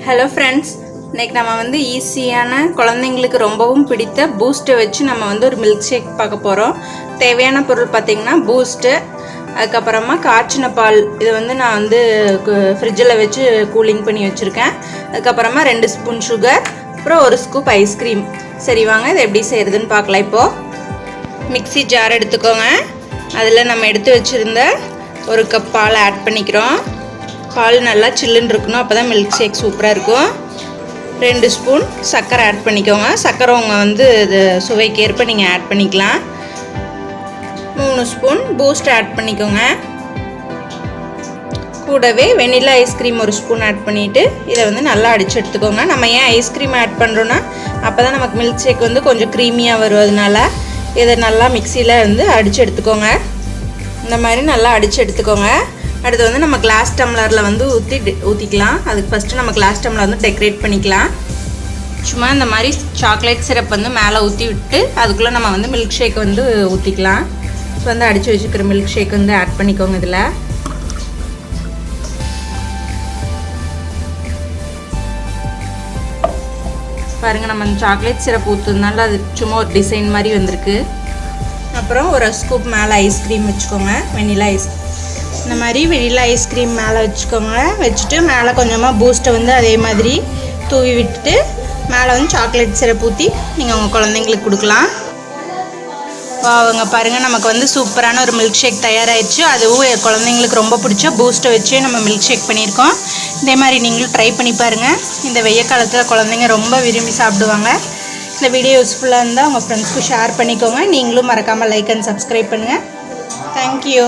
Hello friends, இன்றைக்கி நம்ம வந்து ஈஸியான குழந்தைங்களுக்கு ரொம்பவும் பிடித்த பூஸ்ட்டை வச்சு நம்ம வந்து ஒரு மில்க் ஷேக் பார்க்க போகிறோம். தேவையான பொருள் பார்த்திங்கன்னா பூஸ்ட்டு, அதுக்கப்புறமா காய்ச்சின பால். இதை வந்து நான் வந்து ஃப்ரிட்ஜில் வச்சு கூலிங் பண்ணி வச்சுருக்கேன். அதுக்கப்புறமா 2 ஸ்பூன் சுகர், அப்புறம் 1 ஸ்கூப் ஐஸ்கிரீம். சரி வாங்க இதை எப்படி செய்கிறதுன்னு பார்க்கலாம். இப்போது மிக்ஸி ஜார் எடுத்துக்கோங்க. அதில் நம்ம எடுத்து வச்சுருந்த 1 கப் பால் ஆட் பண்ணிக்கிறோம். பால் நல்லா சில்லுன்னு இருக்கணும், அப்போ தான் மில்க் ஷேக் சூப்பராக இருக்கும். 2 ஸ்பூன் சர்க்கரை ஆட் பண்ணிக்கோங்க. சர்க்கரை உங்கள் வந்து இது சுவைக்கேற்ப நீங்கள் ஆட் பண்ணிக்கலாம். 3 ஸ்பூன் பூஸ்ட் ஆட் பண்ணிக்கோங்க. கூடவே வெனிலா ஐஸ்கிரீம் 1 ஸ்பூன் ஆட் பண்ணிவிட்டு இதை வந்து நல்லா அடித்து எடுத்துக்கோங்க. நம்ம ஏன் ஐஸ்கிரீம் ஆட் பண்ணுறோன்னா அப்போ தான் நமக்கு மில்க் ஷேக் வந்து கொஞ்சம் க்ரீமியாக வரும். அதனால இதை நல்லா மிக்சியில் வந்து அடித்து எடுத்துக்கோங்க. இந்த மாதிரி நல்லா அடித்து எடுத்துக்கோங்க. அடுத்து வந்து நம்ம கிளாஸ் டம்ளரில் வந்து ஊற்றிக்கலாம். அதுக்கு ஃபஸ்ட்டு நம்ம கிளாஸ் டம்ளர் வந்து டெக்கரேட் பண்ணிக்கலாம். சும்மா இந்த மாதிரி சாக்லேட் சிரப் வந்து மேலே ஊற்றி விட்டு அதுக்குள்ளே நம்ம வந்து மில்க் ஷேக் வந்து ஊற்றிக்கலாம். இப்போ வந்து அடித்து வச்சுக்கிற மில்க் ஷேக் வந்து ஆட் பண்ணிக்கோங்க. இதில் பாருங்கள், நம்ம அந்த சாக்லேட் சிரப் ஊற்றுனால அது சும்மா ஒரு டிசைன் மாதிரி வந்திருக்கு. அப்புறம் 1 ஸ்கூப் மேலே ஐஸ்கிரீம் வச்சுக்கோங்க. வெனிலா ஐஸ்கிரீம் இந்த மாதிரி வெனிலா ஐஸ்கிரீம் மேலே வச்சுக்கோங்க. வச்சுட்டு மேலே கொஞ்சமாக பூஸ்ட்டை வந்து அதே மாதிரி தூவி விட்டுட்டு மேலே வந்து சாக்லேட் சிரப் ஊற்றி நீங்கள் உங்கள் குழந்தைங்களுக்கு கொடுக்கலாம். அவங்க பாருங்கள், நமக்கு வந்து சூப்பரான ஒரு மில்க் ஷேக் தயாராகிடுச்சு. அதுவும் குழந்தைங்களுக்கு ரொம்ப பிடிச்ச பூஸ்ட்டை வச்சே நம்ம மில்க் ஷேக் பண்ணியிருக்கோம். இதே மாதிரி நீங்களும் ட்ரை பண்ணி பாருங்கள். இந்த வெய்ய காலத்தில் குழந்தைங்க ரொம்ப விரும்பி சாப்பிடுவாங்க. இந்த வீடியோ யூஸ்ஃபுல்லாக இருந்தால் உங்கள் ஃப்ரெண்ட்ஸ்க்கு ஷேர் பண்ணிக்கோங்க. நீங்களும் மறக்காமல் லைக் அண்ட் சப்ஸ்கிரைப் பண்ணுங்கள். தேங்க்யூ.